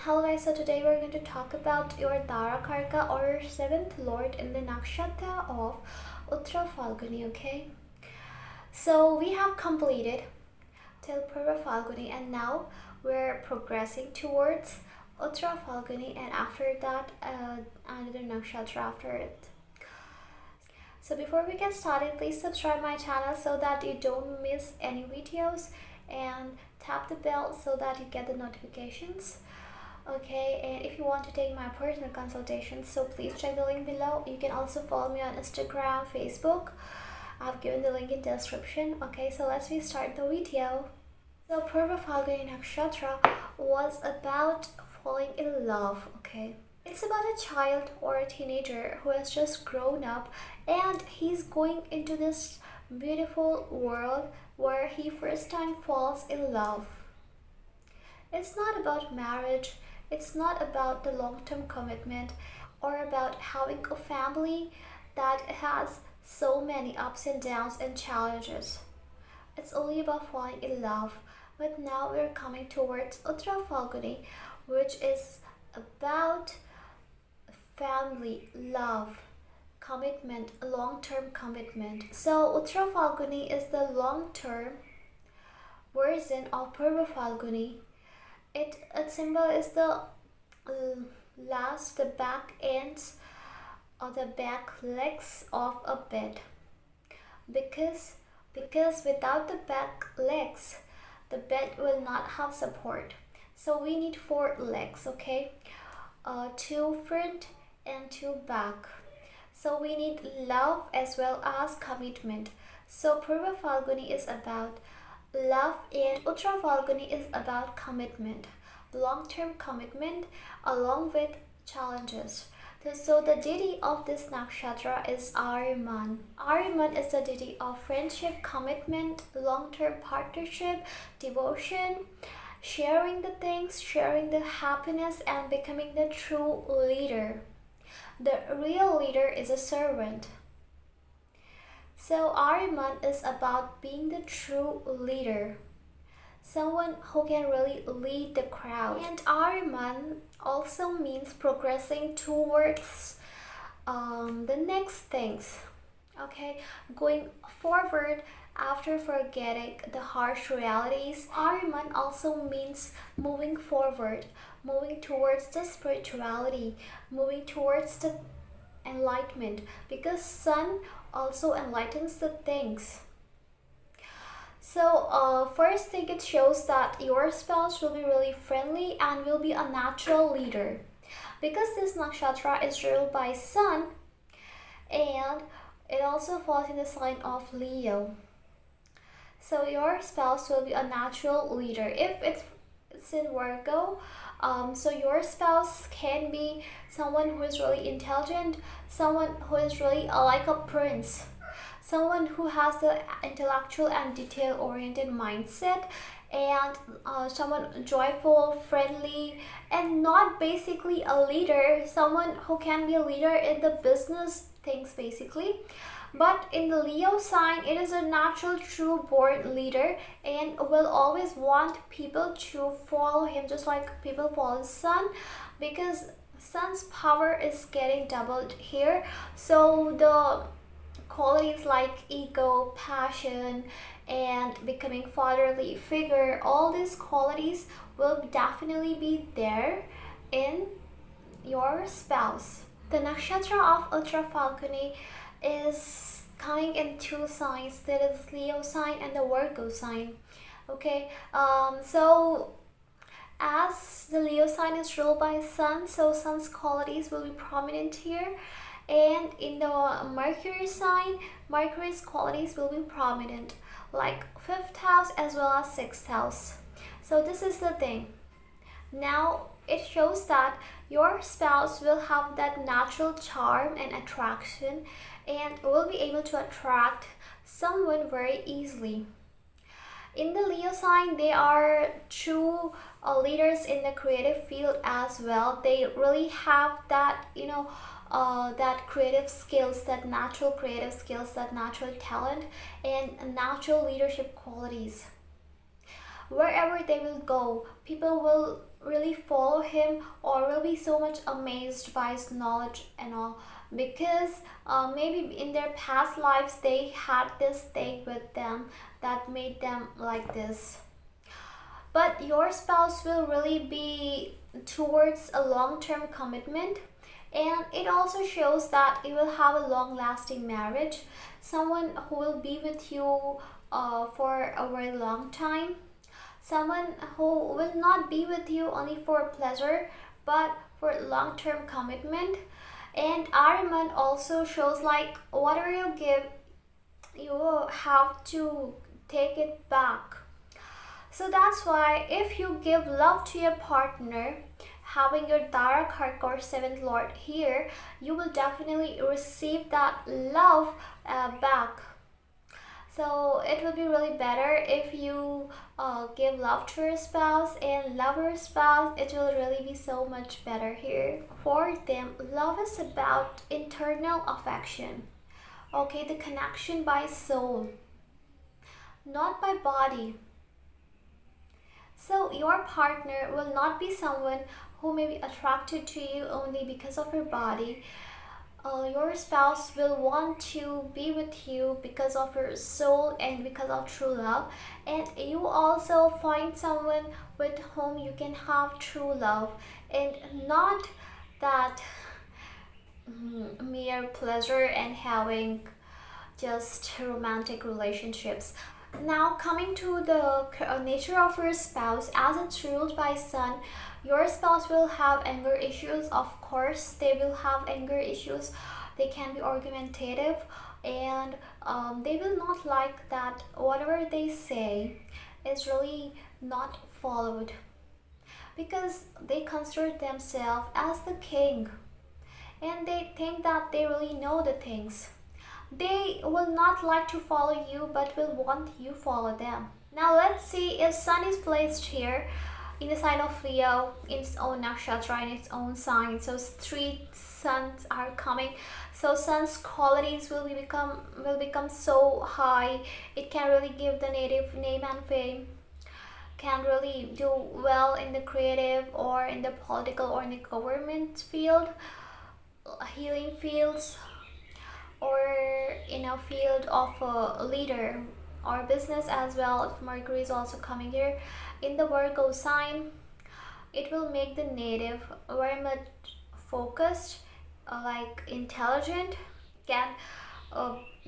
Hello guys, so today we're going to talk about your Darakaraka or 7th Lord in the Nakshatra of Utthraphalguni, okay? So we have completed till Utthraphalguni and now we're progressing towards Utthraphalguni and after that another Nakshatra after it. So before we get started, please subscribe my channel so that you don't miss any videos and tap the bell so that you get the notifications. Okay, and if you want to take my personal consultation, so please check the link below. You can also follow me on Instagram, Facebook. I've given the link in the description. Okay, so let's restart the video. So Utthraphalguni Nakshatra was about falling in love, okay? It's about a child or a teenager who has just grown up and he's going into this beautiful world where he first time falls in love. It's not about marriage, it's not about the long-term commitment or about having a family that has so many ups and downs and challenges. It's only about falling in love. But now we're coming towards Utthraphalguni, which is about family, love, commitment, long-term commitment. So Utthraphalguni is the long-term version of Utthraphalguni. Its symbol is the the back ends or the back legs of a bed. Because without the back legs, the bed will not have support. So we need 4 legs, okay? 2 front and 2 back. So we need love as well as commitment. So Utthraphalguni is about love and Utthraphalguni is about commitment, long-term commitment along with challenges. So the deity of this nakshatra is Ariman. Ariman is the deity of friendship, commitment, long-term partnership, devotion, sharing the things, sharing the happiness and becoming the true leader. The real leader is a servant. So Ariman is about being the true leader, someone who can really lead the crowd. And Ariman also means progressing towards the next things, okay, going forward after forgetting the harsh realities. Ariman also means moving forward, moving towards the spirituality, moving towards the enlightenment, because sun also enlightens the things. So first thing, it shows that your spouse will be really friendly and will be a natural leader, because this nakshatra is ruled by sun and it also falls in the sign of Leo. So your spouse will be a natural leader. If it's in Virgo, so your spouse can be someone who is really intelligent, someone who is really like a prince, someone who has the intellectual and detail-oriented mindset, and someone joyful, friendly, and not basically a leader, someone who can be a leader in the business things basically. But in the Leo sign, it is a natural, true born leader and will always want people to follow him just like people follow the sun, because sun's power is getting doubled here. So the qualities like ego, passion, and becoming fatherly figure, all these qualities will definitely be there in your spouse. The nakshatra of Utthraphalguni is coming in 2 signs, that is Leo sign and the Virgo sign. Okay, so as the Leo sign is ruled by sun, so sun's qualities will be prominent here. And in the Mercury sign, Mercury's qualities will be prominent, like 5th house as well as 6th house. So this is the thing. Now it shows that your spouse will have that natural charm and attraction and will be able to attract someone very easily. In the Leo sign, they are true leaders in the creative field as well. They really have that, that creative skills, that natural creative skills, that natural talent and natural leadership qualities. Wherever they will go, people will really follow him or will be so much amazed by his knowledge and all, because maybe in their past lives they had this thing with them that made them like this. But your spouse will really be towards a long-term commitment, and it also shows that you will have a long-lasting marriage, someone who will be with you for a very long time, someone who will not be with you only for pleasure but for long-term commitment. And Ariman also shows like whatever you give, you have to take it back. So that's why if you give love to your partner, having your Darakaraka or seventh lord here, you will definitely receive that love back. So it will be really better if you give love to your spouse and love your spouse. It will really be so much better here. For them, love is about internal affection. Okay, the connection by soul, not by body. So your partner will not be someone who may be attracted to you only because of your body. Your spouse will want to be with you because of your soul and because of true love. And you also find someone with whom you can have true love and not that mere pleasure and having just romantic relationships. Now coming to the nature of your spouse, as it's ruled by sun, your spouse will have anger issues. Of course they will have anger issues. They can be argumentative, and they will not like that whatever they say is really not followed, because they consider themselves as the king and they think that they really know the things. They will not like to follow you but will want you follow them. Now let's see if sun is placed here in the sign of Leo, in its own nakshatra, in its own sign. So three suns are coming. So sun's qualities will become so high. It can really give the native name and fame, can really do well in the creative or in the political or in the government field, healing fields, or in a field of a leader or business as well. If Mercury is also coming here in the Virgo sign, it will make the native very much focused, like intelligent, can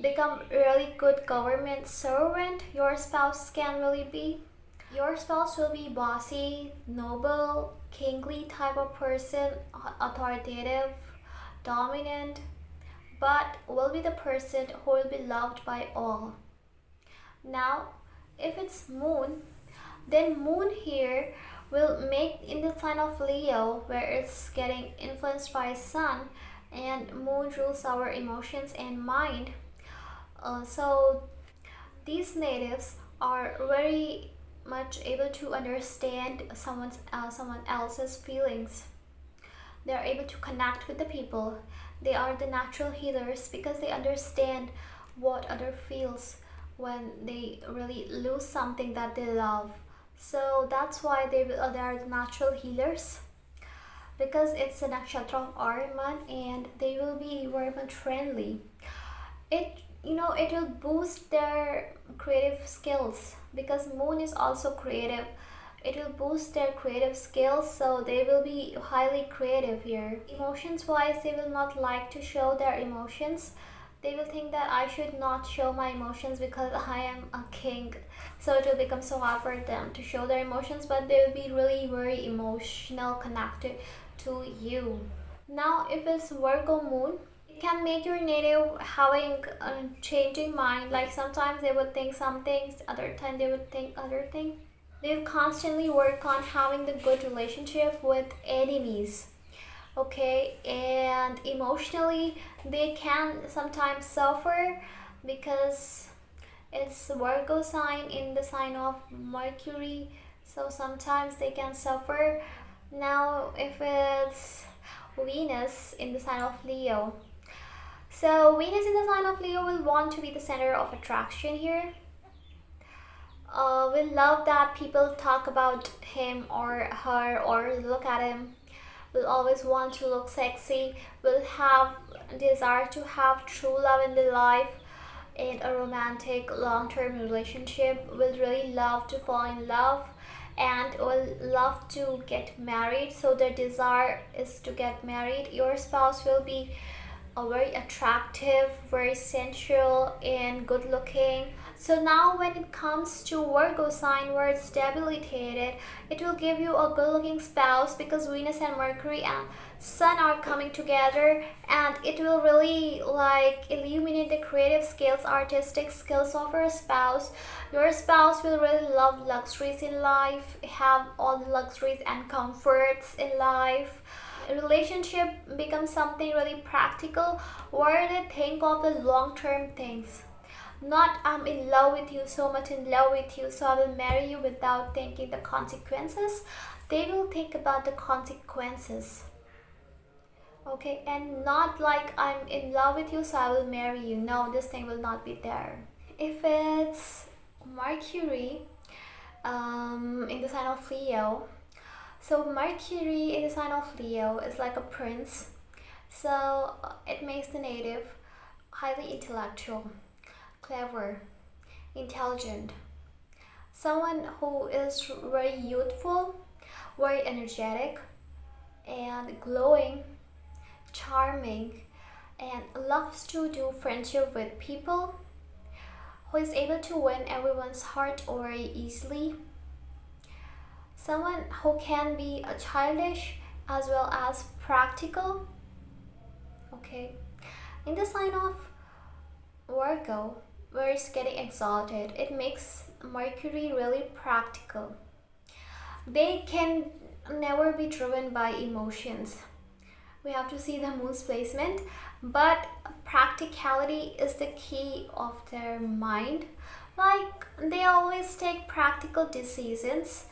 become really good government servant. Your spouse can really be. Your spouse will be bossy, noble, kingly type of person, authoritative, dominant, but will be the person who will be loved by all. Now if it's moon, then moon here will make in the sign of Leo, where it's getting influenced by sun, and moon rules our emotions and mind. So these natives are very much able to understand someone else's feelings. They are able to connect with the people. They are the natural healers because they understand what other feels when they really lose something that they love. So that's why they are the natural healers, because it's a nakshatra of Ariman and they will be very much friendly. It will boost their creative skills, because moon is also creative. It will boost their creative skills, so they will be highly creative here. Emotions wise, they will not like to show their emotions. They will think that I should not show my emotions because I am a king. So it will become so hard for them to show their emotions, but they will be really very emotional, connected to you. Now if it's Virgo moon, it can make your native having a changing mind. Like sometimes they would think some things, other time they would think other things. They will constantly work on having the good relationship with enemies. Okay, and emotionally they can sometimes suffer because it's Virgo sign in the sign of Mercury, so sometimes they can suffer. Now if it's Venus in the sign of Leo, so Venus in the sign of Leo will want to be the center of attraction here. will love that people talk about him or her or look at him, will always want to look sexy, will have desire to have true love in their life, in a romantic long-term relationship, will really love to fall in love and will love to get married. So their desire is to get married. Your spouse will be very attractive, very sensual, and good looking. So now when it comes to Virgo sign where it's debilitated, it will give you a good looking spouse because Venus and Mercury and Sun are coming together, and it will really like illuminate the creative skills, artistic skills of your spouse. Your spouse will really love luxuries in life, have all the luxuries and comforts in life. A relationship becomes something really practical where they think of the long-term things. Not I'm in love with you, so much in love with you, so I will marry you without thinking the consequences. They will think about the consequences. Okay, and not like I'm in love with you, so I will marry you. No, this thing will not be there. If it's Mercury in the sign of Leo, so Mercury in the sign of Leo is like a prince. So it makes the native highly intellectual, clever, intelligent, someone who is very youthful, very energetic, and glowing, charming, and loves to do friendship with people, who is able to win everyone's heart very easily, someone who can be a childish as well as practical. Okay, in the sign of Virgo, where it's getting exalted, it makes Mercury really practical. They can never be driven by emotions. We have to see the moon's placement, but practicality is the key of their mind. Like they always take practical decisions,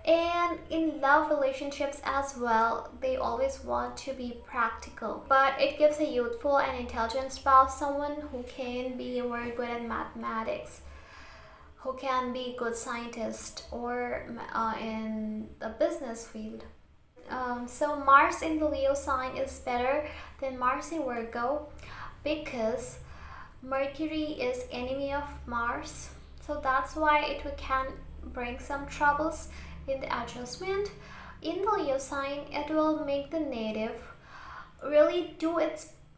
and in love relationships as well, they always want to be practical. But it gives a youthful and intelligent spouse someone who can be very good at mathematics, who can be a good scientist or in the business field. So Mars in the Leo sign is better than Mars in Virgo because Mercury is enemy of Mars. So that's why it can bring some troubles in the adjustment. In the Leo sign, it will make the native really do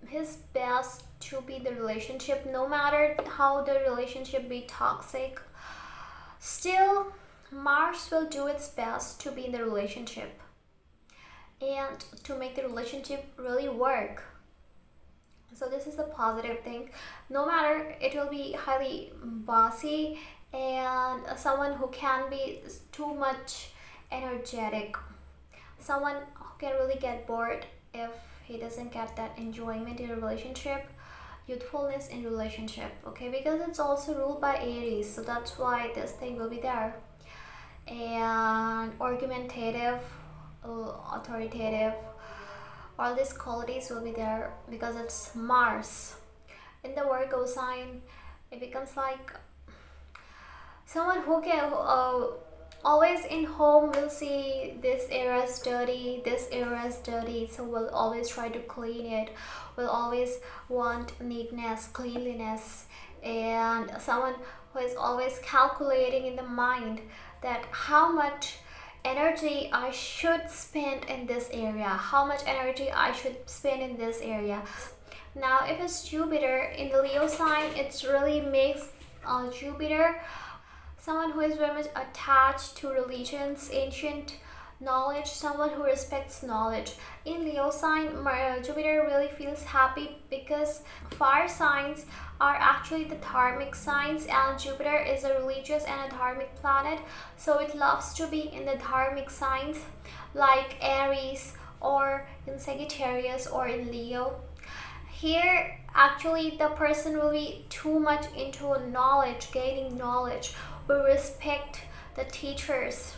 his best to be the relationship, no matter how the relationship be toxic. Still, Mars will do its best to be in the relationship and to make the relationship really work. So this is a positive thing. No matter, it will be highly bossy and someone who can be too much energetic, someone who can really get bored if he doesn't get that enjoyment in a relationship, youthfulness in relationship. Okay, because it's also ruled by Aries, so that's why this thing will be there. And argumentative, authoritative, all these qualities will be there because it's Mars. In the Virgo sign, it becomes like someone who can always in home will see this area is dirty, this area is dirty, so we'll always try to clean it, will always want neatness, cleanliness, and someone who is always calculating in the mind that how much energy I should spend in this area, how much energy I should spend in this area. Now if it's Jupiter in the Leo sign, it really makes Jupiter someone who is very much attached to religions, ancient knowledge, someone who respects knowledge. In Leo sign, Jupiter really feels happy because fire signs are actually the dharmic signs, and Jupiter is a religious and a dharmic planet, so it loves to be in the dharmic signs like Aries or in Sagittarius or in Leo. Here actually the person will be too much into knowledge, gaining knowledge, will respect the teachers,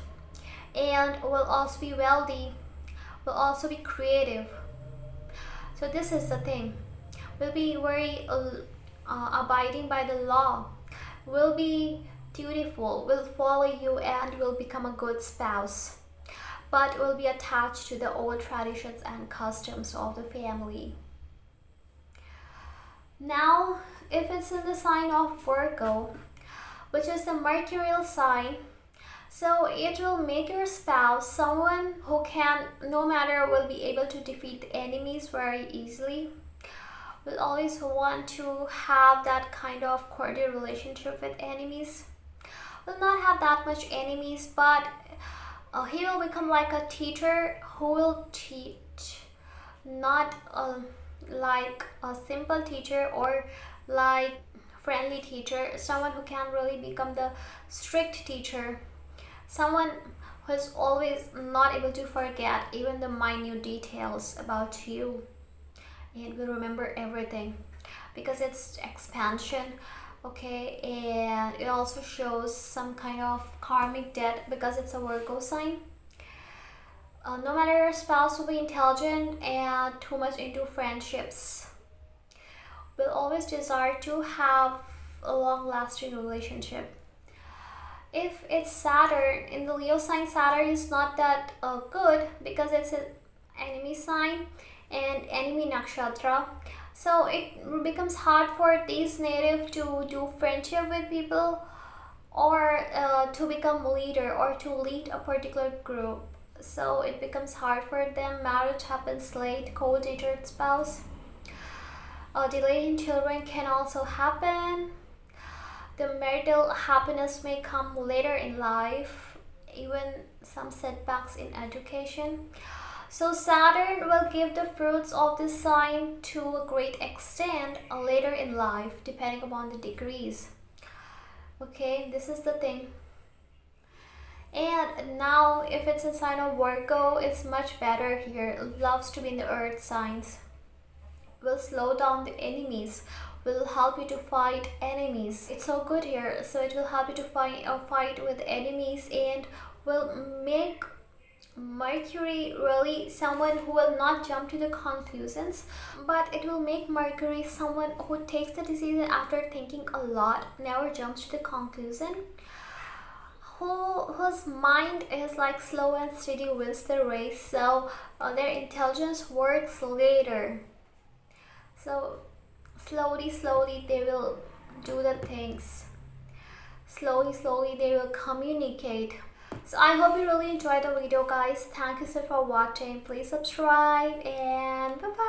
and will also be wealthy, will also be creative. So this is the thing, will be very abiding by the law, will be dutiful, will follow you, and will become a good spouse, but will be attached to the old traditions and customs of the family. Now, if it's in the sign of Virgo, which is the mercurial sign, so it will make your spouse someone who can, no matter, will be able to defeat enemies very easily, will always want to have that kind of cordial relationship with enemies, will not have that much enemies, but he will become like a teacher who will teach, not like a simple teacher or like friendly teacher, someone who can really become the strict teacher, someone who is always not able to forget even the minute details about you and will remember everything, because it's expansion. Okay, and it also shows some kind of karmic debt because it's a Virgo sign. No matter, your spouse will be intelligent and too much into friendships, will always desire to have a long-lasting relationship. If it's Saturn in the Leo sign, Saturn is not that good because it's an enemy sign and enemy nakshatra. So it becomes hard for these native to do friendship with people, or to become leader or to lead a particular group. So it becomes hard for them. Marriage happens late, co-dated spouse. Delay in children can also happen. The marital happiness may come later in life, even some setbacks in education. So Saturn will give the fruits of this sign to a great extent later in life, depending upon the degrees. Okay, this is the thing. And now, if it's a sign of Virgo, it's much better here. It loves to be in the earth signs. Will slow down the enemies. Will help you to fight enemies. It's so good here. So it will help you to fight with enemies, and will make Mercury really someone who will not jump to the conclusions, but it will make Mercury someone who takes the decision after thinking a lot, never jumps to the conclusion, whose mind is like slow and steady wins the race. So their intelligence works later. So slowly they will do the things. Slowly they will communicate. So I hope you really enjoyed the video, guys. Thank you so for watching. Please subscribe and bye bye.